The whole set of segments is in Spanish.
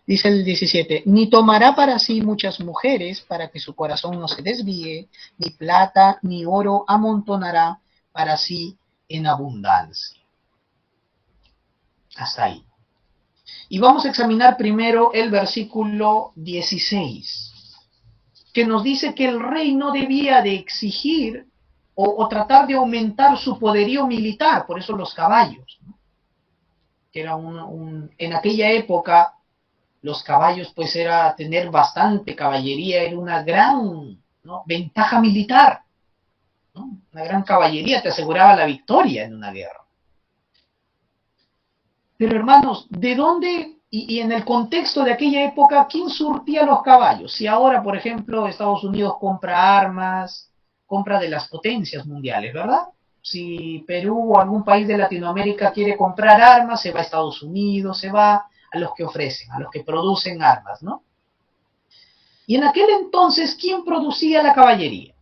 Dice el 17, ni tomará para sí muchas mujeres para que su corazón no se desvíe, ni plata ni oro amontonará para sí en abundancia. Hasta ahí. Y vamos a examinar primero el versículo 16, que nos dice que el rey no debía de exigir o tratar de aumentar su poderío militar, por eso los caballos, ¿no? Que era en aquella época los caballos pues era tener bastante caballería, era una gran, ¿no?, ventaja militar, ¿no? Una gran caballería te aseguraba la victoria en una guerra. Pero hermanos, ¿de dónde y en el contexto de aquella época, quién surtía los caballos? Si ahora, por ejemplo, Estados Unidos compra armas, compra de las potencias mundiales, ¿verdad? Si Perú o algún país de Latinoamérica quiere comprar armas, se va a Estados Unidos, se va a los que ofrecen, a los que producen armas, ¿no? Y en aquel entonces, ¿quién producía la caballería?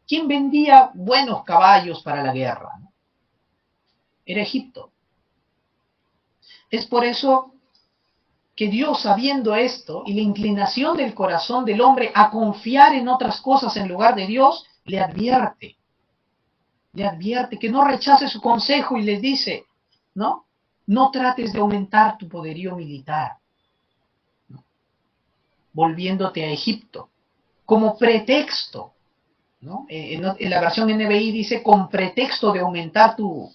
¿Quién vendía buenos caballos para la guerra? ¿No? Era Egipto. Es por eso que Dios, sabiendo esto y la inclinación del corazón del hombre a confiar en otras cosas en lugar de Dios, le advierte que no rechace su consejo y les dice, ¿no? No trates de aumentar tu poderío militar, ¿no?, volviéndote a Egipto, como pretexto, ¿no? En la versión NBI dice con pretexto de aumentar tu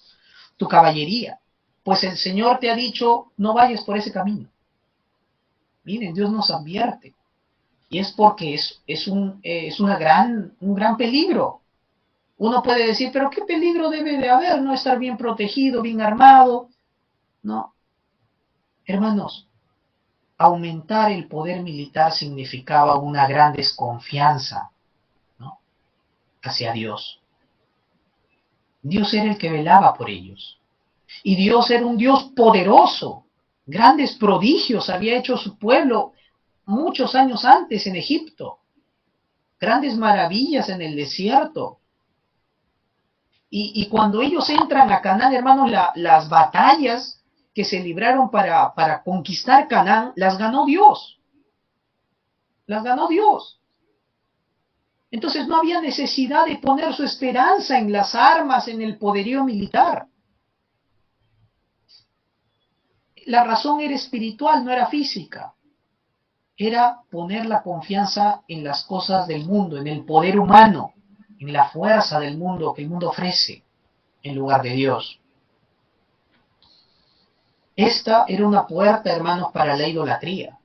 caballería. Pues el Señor te ha dicho, no vayas por ese camino. Miren, Dios nos advierte. Y es porque es un gran peligro. Uno puede decir, pero ¿qué peligro debe de haber? No estar bien protegido, bien armado. No. Hermanos, aumentar el poder militar significaba una gran desconfianza, ¿no?, hacia Dios. Dios era el que velaba por ellos. Y Dios era un Dios poderoso. Grandes prodigios había hecho su pueblo muchos años antes en Egipto. Grandes maravillas en el desierto. Y cuando ellos entran a Canaán, hermanos, las batallas que se libraron para conquistar Canaán, las ganó Dios. Las ganó Dios. Entonces no había necesidad de poner su esperanza en las armas, en el poderío militar. La razón era espiritual, no era física. Era poner la confianza en las cosas del mundo, en el poder humano, en la fuerza del mundo que el mundo ofrece, en lugar de Dios. Esta era una puerta, hermanos, para la idolatría.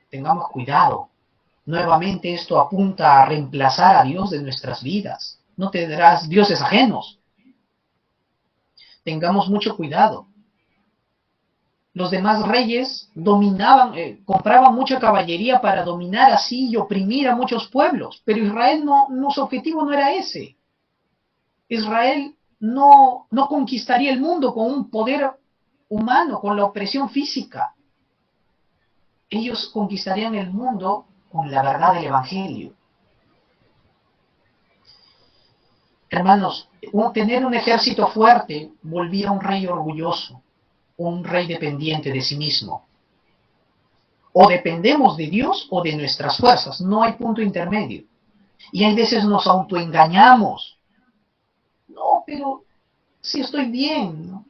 Tengamos cuidado. Nuevamente esto apunta a reemplazar a Dios de nuestras vidas. No tendrás dioses ajenos. Tengamos mucho cuidado. Los demás reyes dominaban, compraban mucha caballería para dominar así y oprimir a muchos pueblos. Pero Israel su objetivo no era ese. Israel no conquistaría el mundo con un poder humano, con la opresión física. Ellos conquistarían el mundo con la verdad del Evangelio. Hermanos, tener un ejército fuerte volvía a un rey orgulloso, un rey dependiente de sí mismo. O dependemos de Dios o de nuestras fuerzas, no hay punto intermedio. Y hay veces nos autoengañamos. No, pero sí estoy bien, ¿no?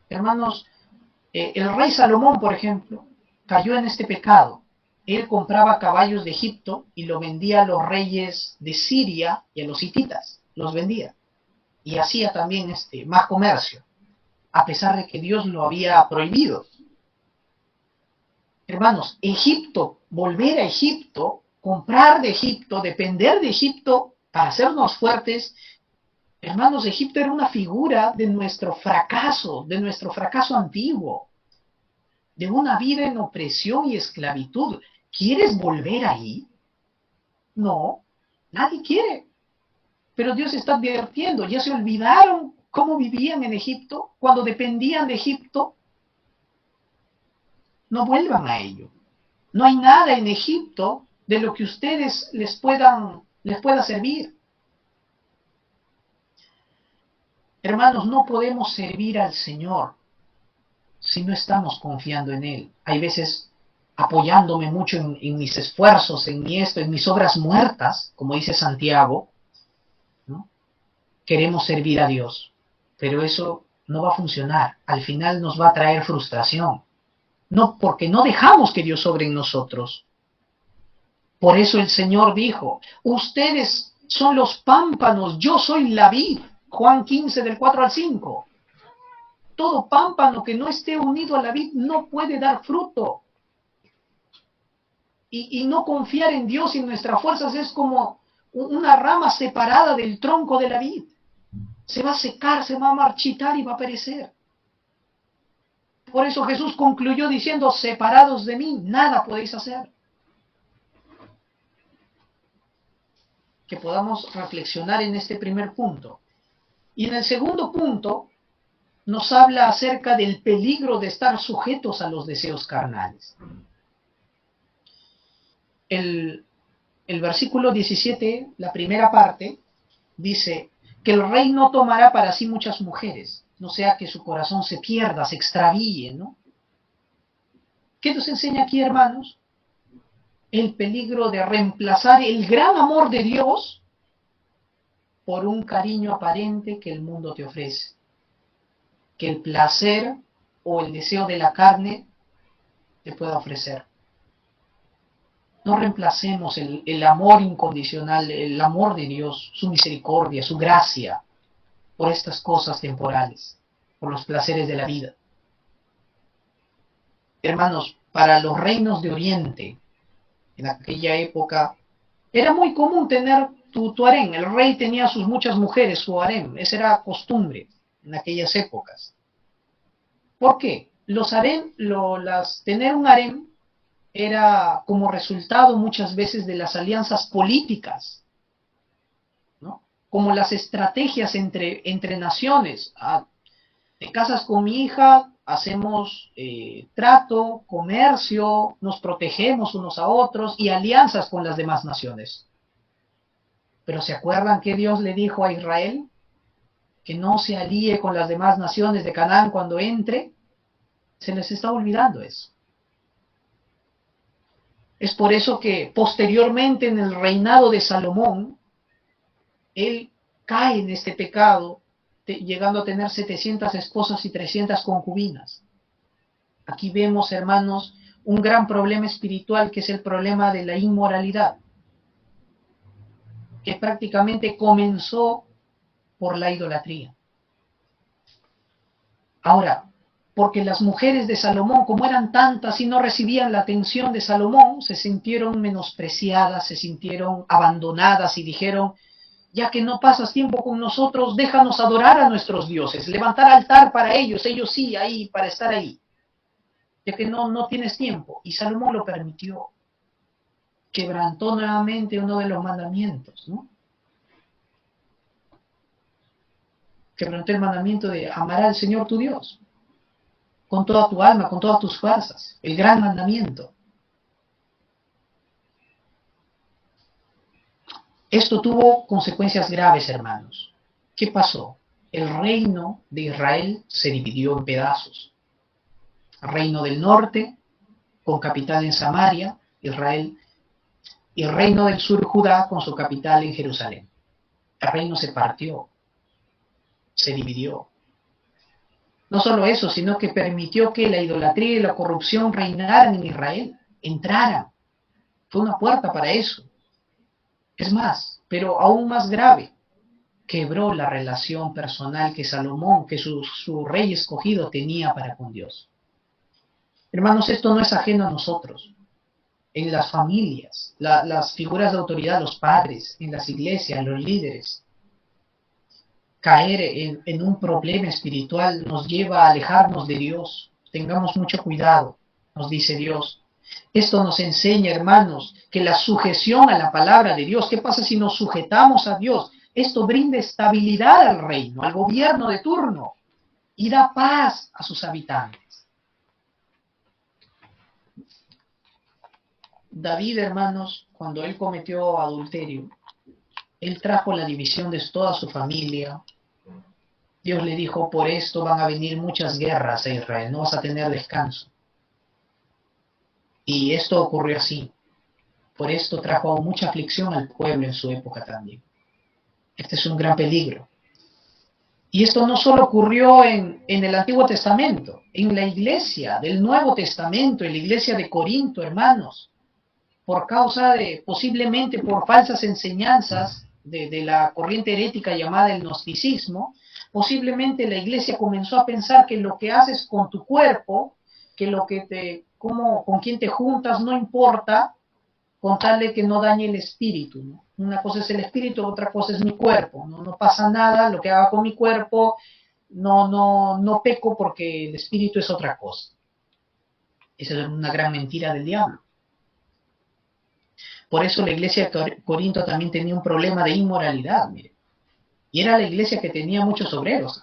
Hermanos, el rey Salomón, por ejemplo, cayó en este pecado. Él compraba caballos de Egipto y lo vendía a los reyes de Siria y a los hititas. Los vendía. Y hacía también más comercio, a pesar de que Dios lo había prohibido. Hermanos, Egipto, volver a Egipto, comprar de Egipto, depender de Egipto para hacernos fuertes. Hermanos, Egipto era una figura de nuestro fracaso antiguo, de una vida en opresión y esclavitud. ¿Quieres volver ahí? No, nadie quiere. Pero Dios está advirtiendo, ya se olvidaron cómo vivían en Egipto, cuando dependían de Egipto. No vuelvan a ello. No hay nada en Egipto de lo que ustedes les pueda servir. Hermanos, no podemos servir al Señor si no estamos confiando en Él? Hay veces apoyándome mucho en mis esfuerzos, en mis obras muertas, como dice Santiago, ¿no? Queremos servir a Dios, pero eso no va a funcionar. Al final nos va a traer frustración. No, porque no dejamos que Dios obre en nosotros. Por eso el Señor dijo, ustedes son los pámpanos, yo soy la vid. Juan 15 del 4 al 5. Todo pámpano que no esté unido a la vid no puede dar fruto. Y no confiar en Dios y en nuestras fuerzas es como una rama separada del tronco de la vid. Se va a secar, se va a marchitar y va a perecer. Por eso Jesús concluyó diciendo, separados de mí, nada podéis hacer. Que podamos reflexionar en este primer punto. Y en el segundo punto, nos habla acerca del peligro de estar sujetos a los deseos carnales. El versículo 17, la primera parte, dice que el rey no tomará para sí muchas mujeres, no sea que su corazón se pierda, se extravíe, ¿no? ¿Qué nos enseña aquí, hermanos? El peligro de reemplazar el gran amor de Dios por un cariño aparente que el mundo te ofrece. Que el placer o el deseo de la carne te pueda ofrecer. No reemplacemos el amor incondicional, el amor de Dios, su misericordia, su gracia, por estas cosas temporales, por los placeres de la vida. Hermanos, para los reinos de Oriente, en aquella época, era muy común tener tu harén. El rey tenía sus muchas mujeres, su harén. Esa era costumbre en aquellas épocas. ¿Por qué? Los harén, tener un harén era como resultado muchas veces de las alianzas políticas, ¿no? Como las estrategias entre naciones. Te casas con mi hija, hacemos trato, comercio, nos protegemos unos a otros y alianzas con las demás naciones. Pero ¿se acuerdan que Dios le dijo a Israel? Que no se alíe con las demás naciones de Canaán cuando entre. Se les está olvidando eso. Es por eso que posteriormente en el reinado de Salomón, él cae en este pecado, llegando a tener 700 esposas y 300 concubinas. Aquí vemos, hermanos, un gran problema espiritual que es el problema de la inmoralidad, que prácticamente comenzó por la idolatría. Ahora, porque las mujeres de Salomón, como eran tantas y no recibían la atención de Salomón, se sintieron menospreciadas, se sintieron abandonadas y dijeron, ya que no pasas tiempo con nosotros, déjanos adorar a nuestros dioses, levantar altar para ellos sí, ahí, para estar ahí, ya que no tienes tiempo. Y Salomón lo permitió. Quebrantó nuevamente uno de los mandamientos, ¿no? Quebrantó el mandamiento de amar al Señor tu Dios con toda tu alma, con todas tus fuerzas, el gran mandamiento. Esto tuvo consecuencias graves, hermanos. ¿Qué pasó? El reino de Israel se dividió en pedazos. El reino del norte, con capital en Samaria, Israel, y el reino del sur, Judá, con su capital en Jerusalén. El reino se partió, se dividió. No solo eso, sino que permitió que la idolatría y la corrupción reinaran en Israel, entraran. Fue una puerta para eso. Es más, pero aún más grave, quebró la relación personal que Salomón, que su rey escogido tenía para con Dios. Hermanos, esto no es ajeno a nosotros. En las familias, las figuras de autoridad, los padres, en las iglesias, los líderes, caer en un problema espiritual nos lleva a alejarnos de Dios. Tengamos mucho cuidado, nos dice Dios. Esto nos enseña, hermanos, que la sujeción a la palabra de Dios, ¿qué pasa si nos sujetamos a Dios? Esto brinda estabilidad al reino, al gobierno de turno, y da paz a sus habitantes. David, hermanos, cuando él cometió adulterio, él trajo la división de toda su familia, Dios le dijo, por esto van a venir muchas guerras a Israel, no vas a tener descanso. Y esto ocurrió así. Por esto trajo mucha aflicción al pueblo en su época también. Este es un gran peligro. Y esto no solo ocurrió en el Antiguo Testamento, en la iglesia del Nuevo Testamento, en la iglesia de Corinto, hermanos, por causa de, posiblemente por falsas enseñanzas de la corriente herética llamada el gnosticismo, posiblemente la iglesia comenzó a pensar que lo que haces con tu cuerpo, que lo que con quién te juntas no importa, con tal de que no dañe el espíritu, ¿no? Una cosa es el espíritu, otra cosa es mi cuerpo, ¿no? No pasa nada, lo que haga con mi cuerpo, no peco porque el espíritu es otra cosa. Esa es una gran mentira del diablo. Por eso la iglesia de Corinto también tenía un problema de inmoralidad, mire. Y era la iglesia que tenía muchos obreros.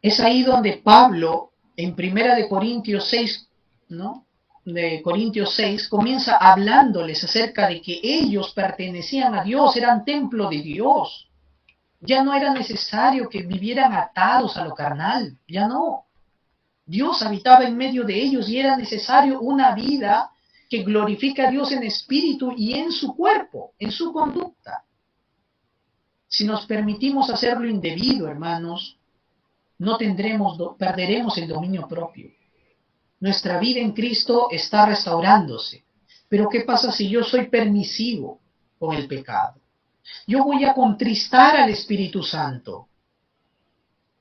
Es ahí donde Pablo, en Primera de Corintios 6, ¿no? De Corintios 6, comienza hablándoles acerca de que ellos pertenecían a Dios, eran templo de Dios. Ya no era necesario que vivieran atados a lo carnal, ya no. Dios habitaba en medio de ellos y era necesario una vida que glorifica a Dios en espíritu y en su cuerpo, en su conducta. Si nos permitimos hacerlo indebido, hermanos, no perderemos el dominio propio. Nuestra vida en Cristo está restaurándose. Pero ¿qué pasa si yo soy permisivo con el pecado? Yo voy a contristar al Espíritu Santo.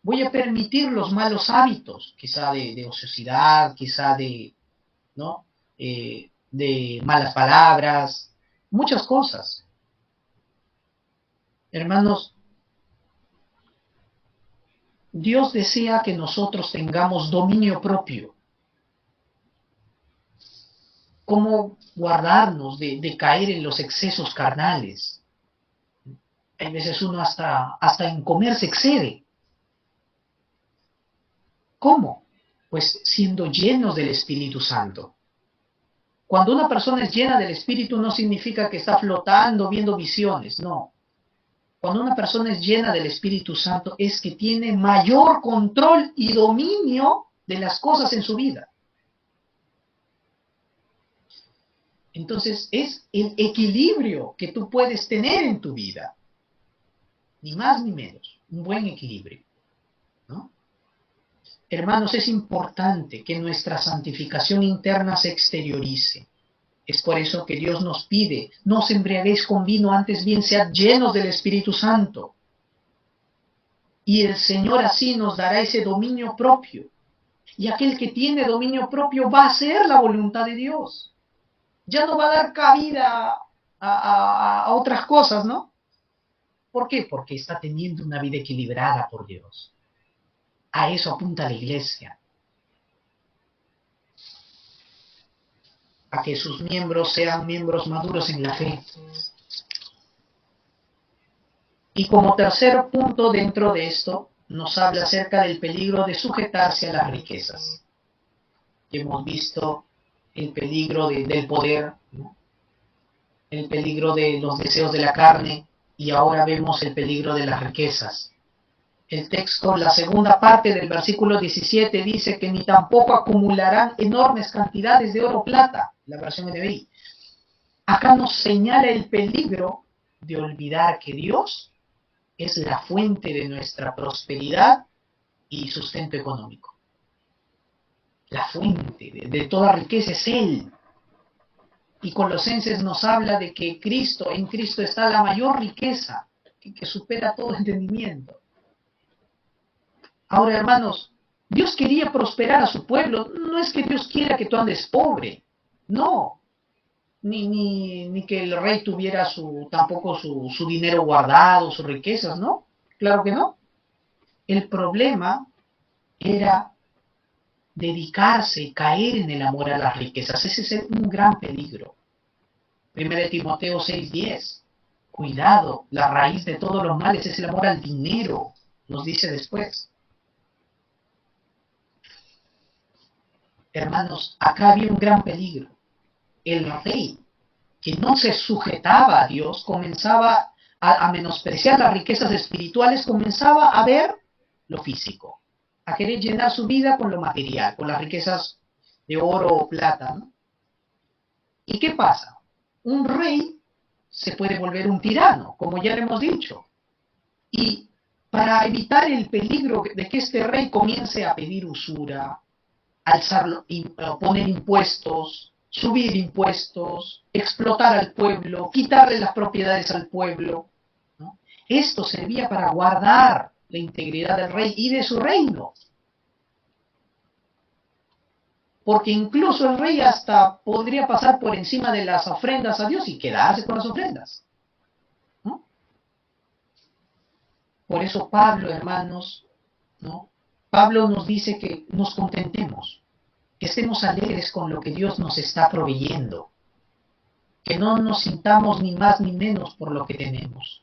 Voy a permitir los malos hábitos, quizá de ociosidad, quizá ¿no? De malas palabras, muchas cosas. Hermanos, Dios desea que nosotros tengamos dominio propio. ¿Cómo guardarnos de caer en los excesos carnales? Hay veces uno hasta en comer se excede. ¿Cómo? Pues siendo llenos del Espíritu Santo. Cuando una persona es llena del Espíritu no significa que está flotando viendo visiones, no. Cuando una persona es llena del Espíritu Santo es que tiene mayor control y dominio de las cosas en su vida. Entonces es el equilibrio que tú puedes tener en tu vida. Ni más ni menos. Un buen equilibrio, ¿no? Hermanos, es importante que nuestra santificación interna se exteriorice. Es por eso que Dios nos pide, no os embriaguéis con vino, antes bien sead llenos del Espíritu Santo. Y el Señor así nos dará ese dominio propio. Y aquel que tiene dominio propio va a hacer la voluntad de Dios. Ya no va a dar cabida a otras cosas, ¿no? ¿Por qué? Porque está teniendo una vida equilibrada por Dios. A eso apunta la iglesia. A que sus miembros sean miembros maduros en la fe. Y como tercer punto dentro de esto, nos habla acerca del peligro de sujetarse a las riquezas. Hemos visto el peligro del poder, ¿no? El peligro de los deseos de la carne, y ahora vemos el peligro de las riquezas. El texto, la segunda parte del versículo 17 dice que ni tampoco acumularán enormes cantidades de oro o plata, la versión NBI. Acá nos señala el peligro de olvidar que Dios es la fuente de nuestra prosperidad y sustento económico. La fuente de toda riqueza es Él. Y Colosenses nos habla de que en Cristo está la mayor riqueza, que supera todo entendimiento. Ahora, hermanos, Dios quería prosperar a su pueblo. No es que Dios quiera que tú andes pobre. No. Ni que el rey tuviera tampoco su dinero guardado, sus riquezas, ¿no? Claro que no. El problema era dedicarse y caer en el amor a las riquezas. Ese es un gran peligro. 1 Timoteo 6:10. Cuidado, la raíz de todos los males es el amor al dinero, nos dice después. Hermanos, acá había un gran peligro. El rey, que no se sujetaba a Dios, comenzaba a menospreciar las riquezas espirituales, comenzaba a ver lo físico, a querer llenar su vida con lo material, con las riquezas de oro o plata, ¿no? ¿Y qué pasa? Un rey se puede volver un tirano, como ya le hemos dicho. Y para evitar el peligro de que este rey comience a pedir usura, alzar, poner impuestos, subir impuestos, explotar al pueblo, quitarle las propiedades al pueblo, ¿no? Esto servía para guardar la integridad del rey y de su reino. Porque incluso el rey hasta podría pasar por encima de las ofrendas a Dios y quedarse con las ofrendas, ¿no? Por eso Pablo, hermanos, ¿no? Pablo nos dice que nos contentemos, que estemos alegres con lo que Dios nos está proveyendo, que no nos sintamos ni más ni menos por lo que tenemos,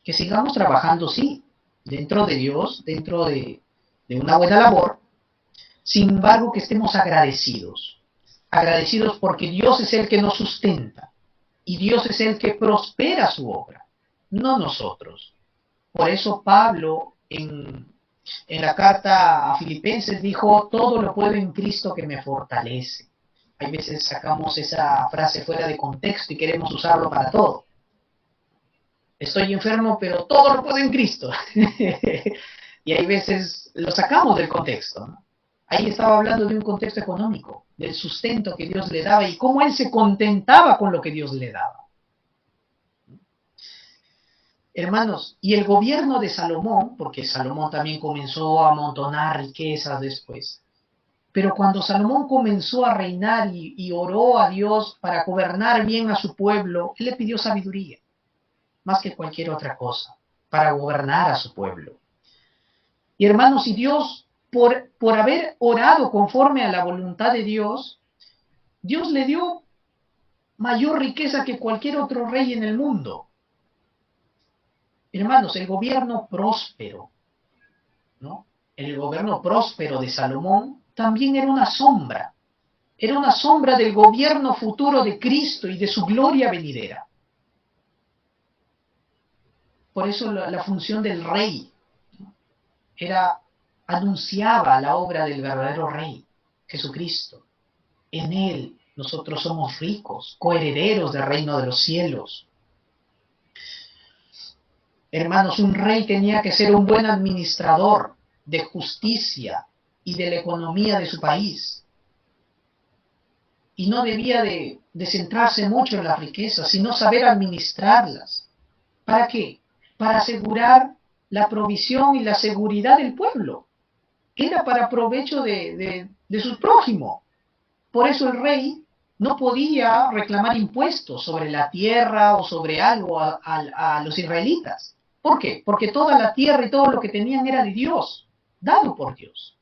que sigamos trabajando, sí, dentro de Dios, dentro de una buena labor, sin embargo que estemos agradecidos, agradecidos porque Dios es el que nos sustenta y Dios es el que prospera su obra, no nosotros. Por eso Pablo en la carta a Filipenses dijo, todo lo puedo en Cristo que me fortalece. Hay veces sacamos esa frase fuera de contexto y queremos usarlo para todo. Estoy enfermo, pero todo lo puedo en Cristo. Y hay veces lo sacamos del contexto, ¿no? Ahí estaba hablando de un contexto económico, del sustento que Dios le daba y cómo él se contentaba con lo que Dios le daba. Hermanos, y el gobierno de Salomón, porque Salomón también comenzó a amontonar riquezas después, pero cuando Salomón comenzó a reinar y oró a Dios para gobernar bien a su pueblo, él le pidió sabiduría, más que cualquier otra cosa, para gobernar a su pueblo. Y hermanos, y Dios, por haber orado conforme a la voluntad de Dios, Dios le dio mayor riqueza que cualquier otro rey en el mundo. Hermanos, el gobierno próspero, ¿no? El gobierno próspero de Salomón también era una sombra del gobierno futuro de Cristo y de su gloria venidera. Por eso la función del rey, ¿no? Anunciaba la obra del verdadero rey, Jesucristo. En él nosotros somos ricos, coherederos del reino de los cielos. Hermanos, un rey tenía que ser un buen administrador de justicia y de la economía de su país. Y no debía de centrarse mucho en las riquezas, sino saber administrarlas. ¿Para qué? Para asegurar la provisión y la seguridad del pueblo. Era para provecho de su prójimo. Por eso el rey no podía reclamar impuestos sobre la tierra o sobre algo a los israelitas. ¿Por qué? Porque toda la tierra y todo lo que tenían era de Dios, dado por Dios.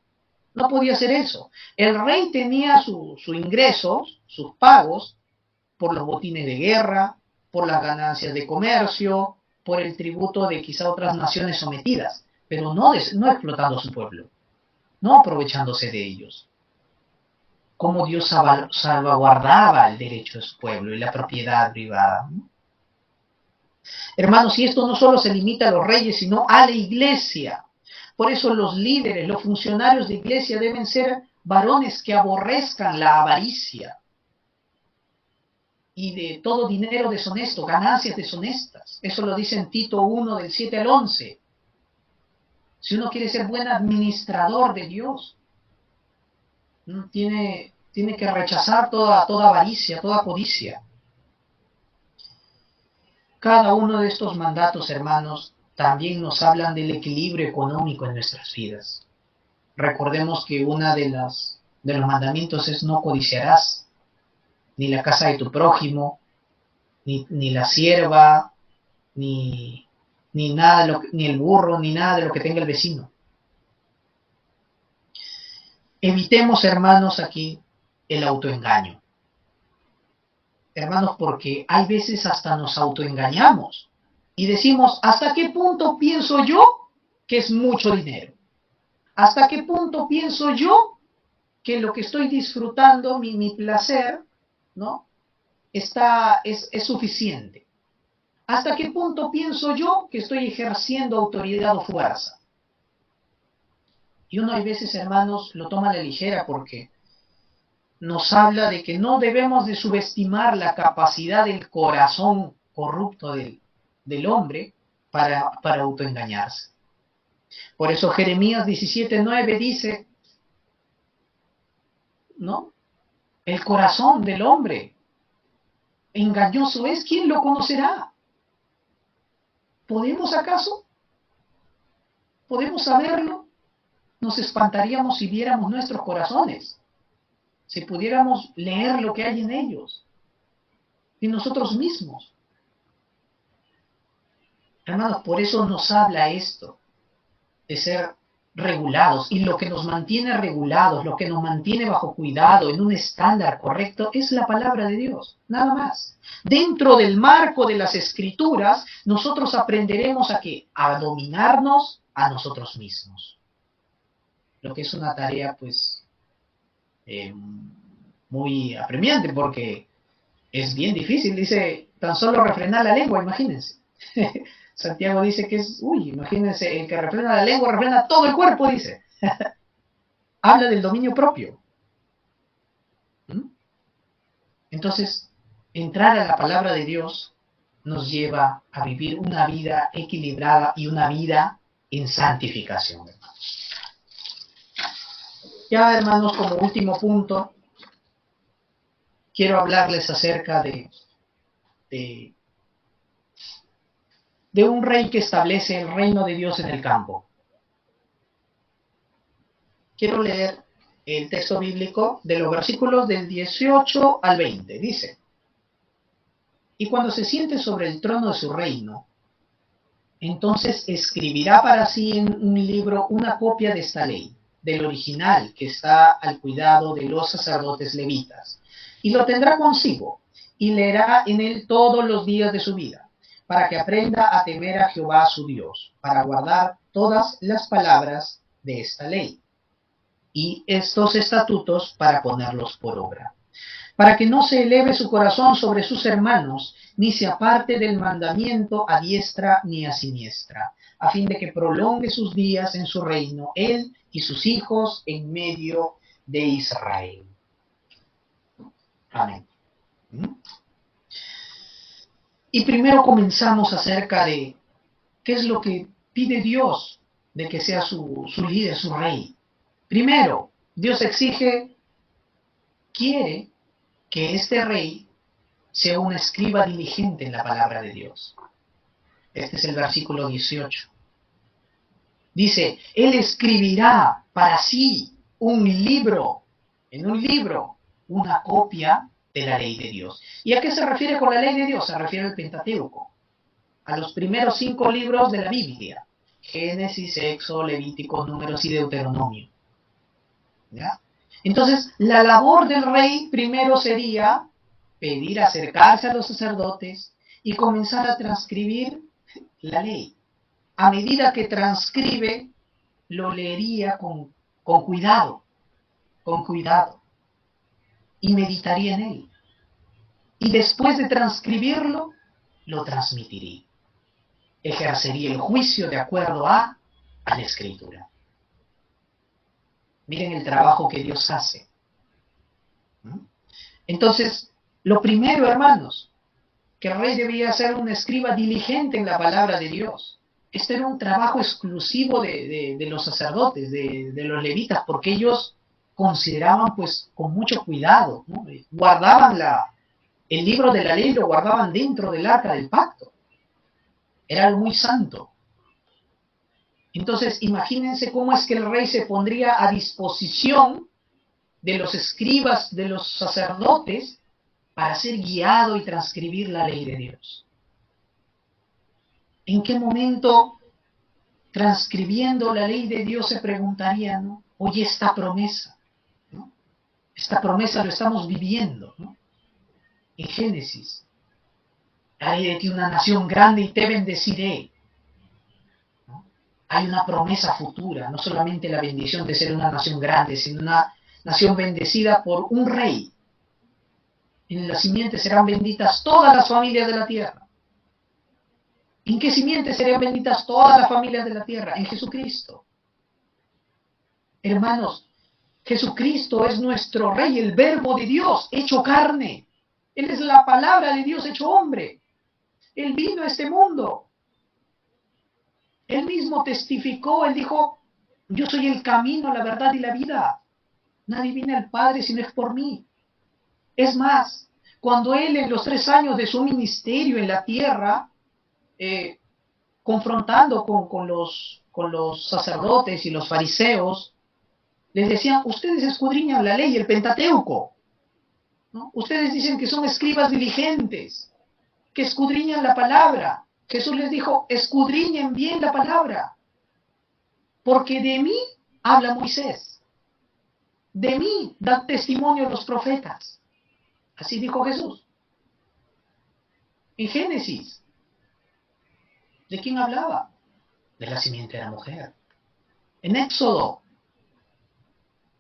No podía hacer eso. El rey tenía sus ingresos, sus pagos, por los botines de guerra, por las ganancias de comercio, por el tributo de quizá otras naciones sometidas, pero no explotando a su pueblo, no aprovechándose de ellos. Cómo Dios salvaguardaba el derecho de su pueblo y la propiedad privada, ¿no? Hermanos, y esto no solo se limita a los reyes, sino a la iglesia. Por eso los líderes, los funcionarios de iglesia deben ser varones que aborrezcan la avaricia y de todo dinero deshonesto, ganancias deshonestas. Eso lo dice en Tito 1, del 7 al 11. Si uno quiere ser buen administrador de Dios, ¿no? tiene que rechazar toda avaricia, toda codicia. Cada uno de estos mandatos, hermanos, también nos hablan del equilibrio económico en nuestras vidas. Recordemos que una de los mandamientos es no codiciarás ni la casa de tu prójimo, ni la sierva, ni nada, ni el burro, ni nada de lo que tenga el vecino. Evitemos, hermanos, aquí el autoengaño. Hermanos, porque hay veces hasta nos autoengañamos y decimos, ¿hasta qué punto pienso yo que es mucho dinero? ¿Hasta qué punto pienso yo que lo que estoy disfrutando, mi placer, ¿no? Es suficiente? ¿Hasta qué punto pienso yo que estoy ejerciendo autoridad o fuerza? Y uno hay veces, hermanos, lo toma a la ligera porque nos habla de que no debemos de subestimar la capacidad del corazón corrupto del hombre para autoengañarse. Por eso Jeremías 17:9 dice, ¿no? El corazón del hombre engañoso es, ¿quién lo conocerá? ¿Podemos acaso? ¿Podemos saberlo? Nos espantaríamos si viéramos nuestros corazones, si pudiéramos leer lo que hay en ellos, en nosotros mismos. Hermanos, por eso nos habla esto, de ser regulados, y lo que nos mantiene regulados, lo que nos mantiene bajo cuidado, en un estándar correcto, es la palabra de Dios, nada más. Dentro del marco de las Escrituras, nosotros aprenderemos a dominarnos a nosotros mismos, lo que es una tarea, pues, muy apremiante, porque es bien difícil, dice, tan solo refrenar la lengua, imagínense. Santiago dice que es, imagínense, el que refrena la lengua refrena todo el cuerpo, dice. Habla del dominio propio. Entonces, entrar a la palabra de Dios nos lleva a vivir una vida equilibrada y una vida en santificación. Ya, hermanos, como último punto, quiero hablarles acerca de un rey que establece el reino de Dios en el campo. Quiero leer el texto bíblico de los versículos del 18 al 20. Dice, y cuando se siente sobre el trono de su reino, entonces escribirá para sí en un libro una copia de esta ley, del original que está al cuidado de los sacerdotes levitas, y lo tendrá consigo, y leerá en él todos los días de su vida, para que aprenda a temer a Jehová su Dios, para guardar todas las palabras de esta ley y estos estatutos para ponerlos por obra, para que no se eleve su corazón sobre sus hermanos, ni se aparte del mandamiento a diestra ni a siniestra, a fin de que prolongue sus días en su reino, él y sus hijos en medio de Israel. Amén. Y primero comenzamos acerca de qué es lo que pide Dios de que sea su líder, su rey. Primero, Dios quiere que este rey sea un escriba diligente en la palabra de Dios. Este es el versículo 18. Dice, Él escribirá para sí en un libro, una copia de la ley de Dios. ¿Y a qué se refiere con la ley de Dios? Se refiere al Pentateuco, a los primeros 5 libros de la Biblia, Génesis, Éxodo, Levítico, Números y Deuteronomio. ¿Ya? Entonces, la labor del rey primero sería pedir acercarse a los sacerdotes y comenzar a transcribir la ley. A medida que transcribe, lo leería con cuidado, y meditaría en él. Y después de transcribirlo, lo transmitiría. Ejercería el juicio de acuerdo a la Escritura. Miren el trabajo que Dios hace. Entonces, lo primero, hermanos, que el rey debía ser un escriba diligente en la palabra de Dios. Este era un trabajo exclusivo de los sacerdotes, de los levitas, porque ellos consideraban, pues, con mucho cuidado, ¿no? Guardaban el libro de la ley, lo guardaban dentro del arca del pacto. Era algo muy santo. Entonces, imagínense cómo es que el rey se pondría a disposición de los escribas, de los sacerdotes, para ser guiado y transcribir la ley de Dios. ¿En qué momento, transcribiendo la ley de Dios, se preguntaría, ¿no? Oye, esta promesa, ¿no? Esta promesa lo estamos viviendo, ¿no? En Génesis, haré de ti una nación grande y te bendeciré. Hay una promesa futura, no solamente la bendición de ser una nación grande, sino una nación bendecida por un rey. En la simiente serán benditas todas las familias de la tierra. ¿En qué simiente serían benditas todas las familias de la tierra? En Jesucristo. Hermanos, Jesucristo es nuestro Rey, el Verbo de Dios hecho carne. Él es la palabra de Dios hecho hombre. Él vino a este mundo. Él mismo testificó, él dijo, yo soy el camino, la verdad y la vida. Nadie viene al Padre si no es por mí. Es más, cuando él en los 3 años de su ministerio en la tierra, confrontando con los sacerdotes y los fariseos, les decían, ustedes escudriñan la ley, el Pentateuco, ¿no? Ustedes dicen que son escribas diligentes, que escudriñan la palabra. Jesús les dijo, escudriñen bien la palabra, porque de mí habla Moisés, de mí dan testimonio los profetas. Así dijo Jesús. En Génesis, ¿de quién hablaba? De la simiente de la mujer. En Éxodo,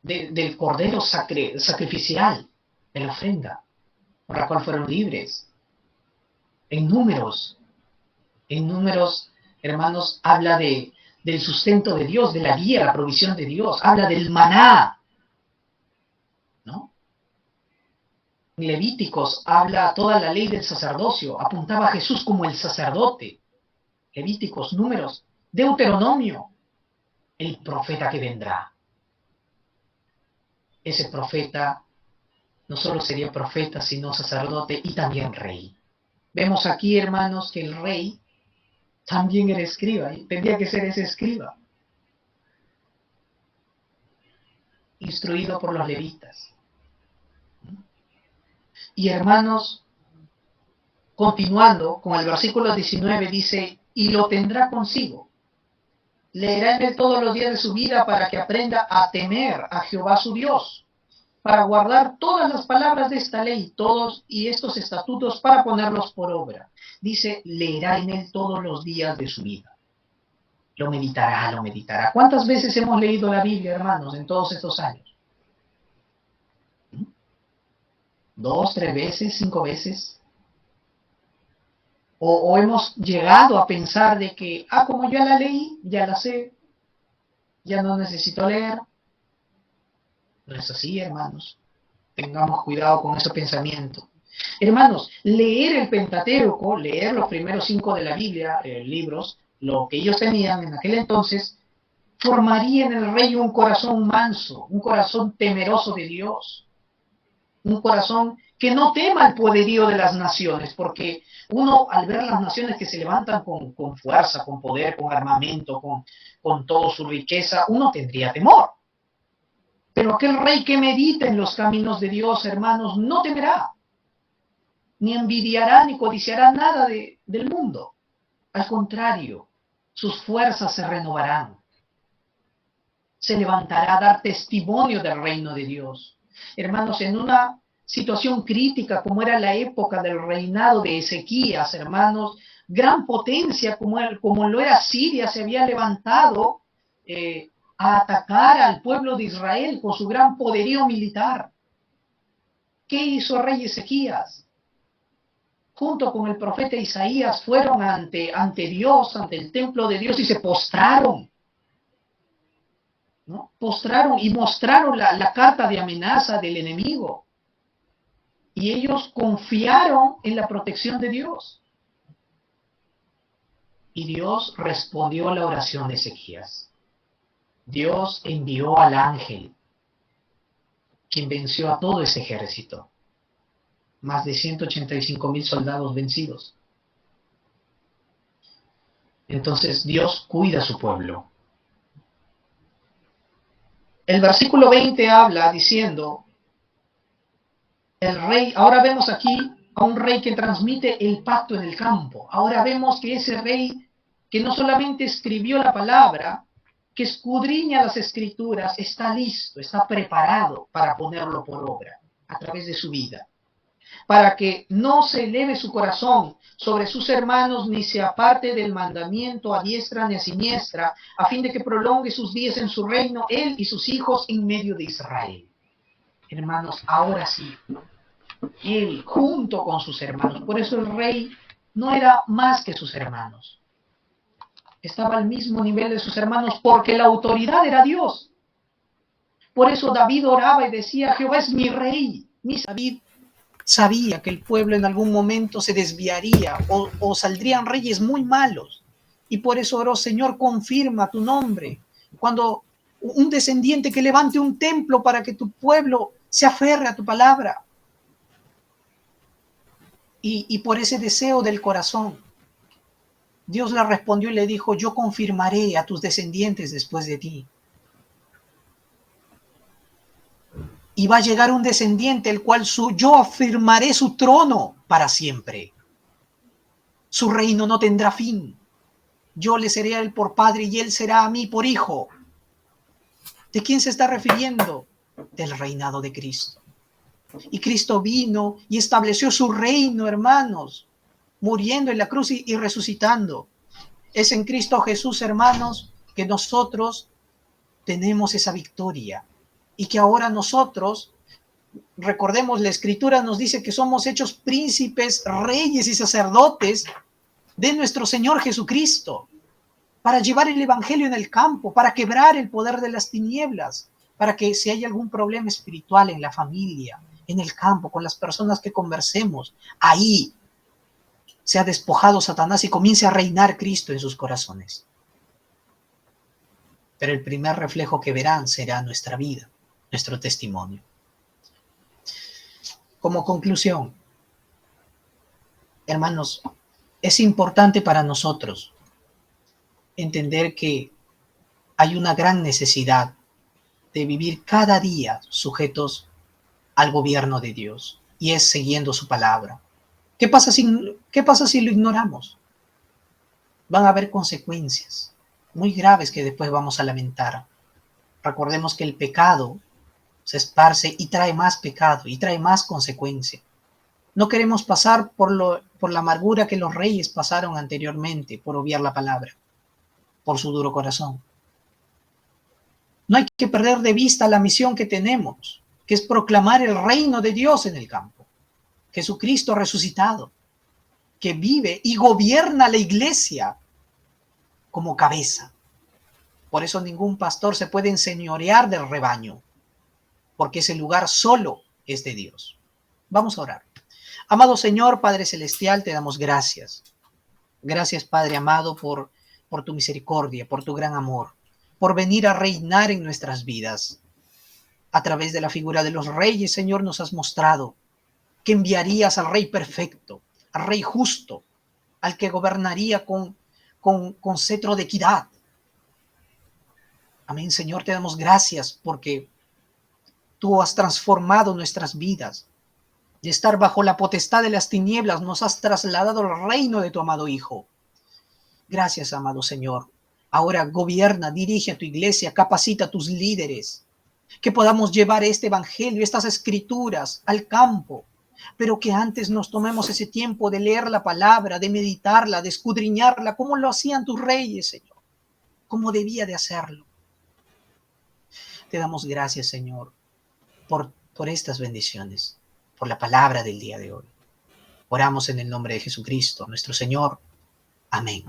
del cordero sacrificial, de la ofrenda, por la cual fueron libres. En números, hermanos, habla del sustento de Dios, de la guía, la provisión de Dios, habla del maná, ¿no? En Levíticos habla toda la ley del sacerdocio, apuntaba a Jesús como el sacerdote. Levíticos, Números, Deuteronomio, el profeta que vendrá. Ese profeta no solo sería profeta, sino sacerdote y también rey. Vemos aquí, hermanos, que el rey también era escriba, y tendría que ser ese escriba, instruido por los levitas. Y hermanos, continuando con el versículo 19, dice, y lo tendrá consigo. Leerá en él todos los días de su vida para que aprenda a temer a Jehová su Dios, para guardar todas las palabras de esta ley, todos y estos estatutos para ponerlos por obra. Dice, leerá en él todos los días de su vida. Lo meditará, lo meditará. ¿Cuántas veces hemos leído la Biblia, hermanos, en todos estos años? 2, 3 veces, 5 veces. O hemos llegado a pensar de que, como ya la leí, ya la sé, ya no necesito leer. No es así, hermanos. Tengamos cuidado con ese pensamiento. Hermanos, leer el Pentateuco, leer los primeros 5 de la Biblia, libros, lo que ellos tenían en aquel entonces, formaría en el rey un corazón manso, un corazón temeroso de Dios, un corazón que no tema el poderío de las naciones, porque uno al ver las naciones que se levantan con fuerza, con poder, con armamento, con toda su riqueza, uno tendría temor. Pero aquel rey que medita en los caminos de Dios, hermanos, no temerá, ni envidiará, ni codiciará nada del mundo. Al contrario, sus fuerzas se renovarán. Se levantará a dar testimonio del reino de Dios. Hermanos, en una situación crítica como era la época del reinado de Ezequías, hermanos, gran potencia como lo era Siria se había levantado a atacar al pueblo de Israel con su gran poderío militar. ¿Qué hizo el rey Ezequías? Junto con el profeta Isaías fueron ante Dios, ante el templo de Dios y se postraron. ¿No? Postraron y mostraron la carta de amenaza del enemigo. Y ellos confiaron en la protección de Dios. Y Dios respondió a la oración de Ezequías. Dios envió al ángel, quien venció a todo ese ejército. Más de 185,000 soldados vencidos. Entonces Dios cuida a su pueblo. El versículo 20 habla diciendo, el rey, ahora vemos aquí a un rey que transmite el pacto en el campo. Ahora vemos que ese rey que no solamente escribió la palabra, que escudriña las escrituras, está listo, está preparado para ponerlo por obra a través de su vida. Para que no se eleve su corazón sobre sus hermanos, ni se aparte del mandamiento a diestra ni a siniestra, a fin de que prolongue sus días en su reino, él y sus hijos en medio de Israel. Hermanos, ahora sí, él junto con sus hermanos. Por eso el rey no era más que sus hermanos. Estaba al mismo nivel de sus hermanos porque la autoridad era Dios. Por eso David oraba y decía, Jehová es mi rey. David sabía que el pueblo en algún momento se desviaría o saldrían reyes muy malos. Y por eso oró, Señor, confirma tu nombre. Cuando un descendiente que levante un templo para que tu pueblo se aferre a tu palabra. Y por ese deseo del corazón, Dios le respondió y le dijo, yo confirmaré a tus descendientes después de ti. Y va a llegar un descendiente, el cual yo afirmaré su trono para siempre. Su reino no tendrá fin. Yo le seré a él por padre y él será a mí por hijo. ¿De quién se está refiriendo? Del reinado de Cristo. Y Cristo vino y estableció su reino, hermanos, muriendo en la cruz y resucitando. Es en Cristo Jesús, hermanos, que nosotros tenemos esa victoria. Y que ahora nosotros, recordemos, la Escritura nos dice que somos hechos príncipes, reyes y sacerdotes de nuestro Señor Jesucristo, para llevar el Evangelio en el campo, para quebrar el poder de las tinieblas, para que si hay algún problema espiritual en la familia, en el campo, con las personas que conversemos, ahí sea despojado Satanás y comience a reinar Cristo en sus corazones. Pero el primer reflejo que verán será nuestra vida, nuestro testimonio. Como conclusión, hermanos, es importante para nosotros entender que hay una gran necesidad de vivir cada día sujetos al gobierno de Dios, y es siguiendo su palabra. ¿Qué pasa si lo ignoramos? Van a haber consecuencias muy graves que después vamos a lamentar. Recordemos que el pecado se esparce y trae más pecado y trae más consecuencia. No queremos pasar por la amargura que los reyes pasaron anteriormente por obviar la palabra, por su duro corazón. No hay que perder de vista la misión que tenemos, que es proclamar el reino de Dios en el campo. Jesucristo resucitado, que vive y gobierna la iglesia como cabeza. Por eso ningún pastor se puede enseñorear del rebaño, porque ese lugar solo es de Dios. Vamos a orar. Amado Señor, Padre Celestial, te damos gracias. Gracias, Padre amado, por tu misericordia, por tu gran amor, por venir a reinar en nuestras vidas. A través de la figura de los reyes, Señor, nos has mostrado que enviarías al Rey perfecto, al Rey justo, al que gobernaría con cetro de equidad. Amén, Señor, te damos gracias porque tú has transformado nuestras vidas. De estar bajo la potestad de las tinieblas, nos has trasladado al reino de tu amado Hijo. Gracias, amado Señor. Ahora gobierna, dirige a tu iglesia, capacita a tus líderes, que podamos llevar este evangelio, estas escrituras al campo, pero que antes nos tomemos ese tiempo de leer la palabra, de meditarla, de escudriñarla, como lo hacían tus reyes, Señor, como debía de hacerlo. Te damos gracias, Señor, por estas bendiciones, por la palabra del día de hoy. Oramos en el nombre de Jesucristo, nuestro Señor. Amén.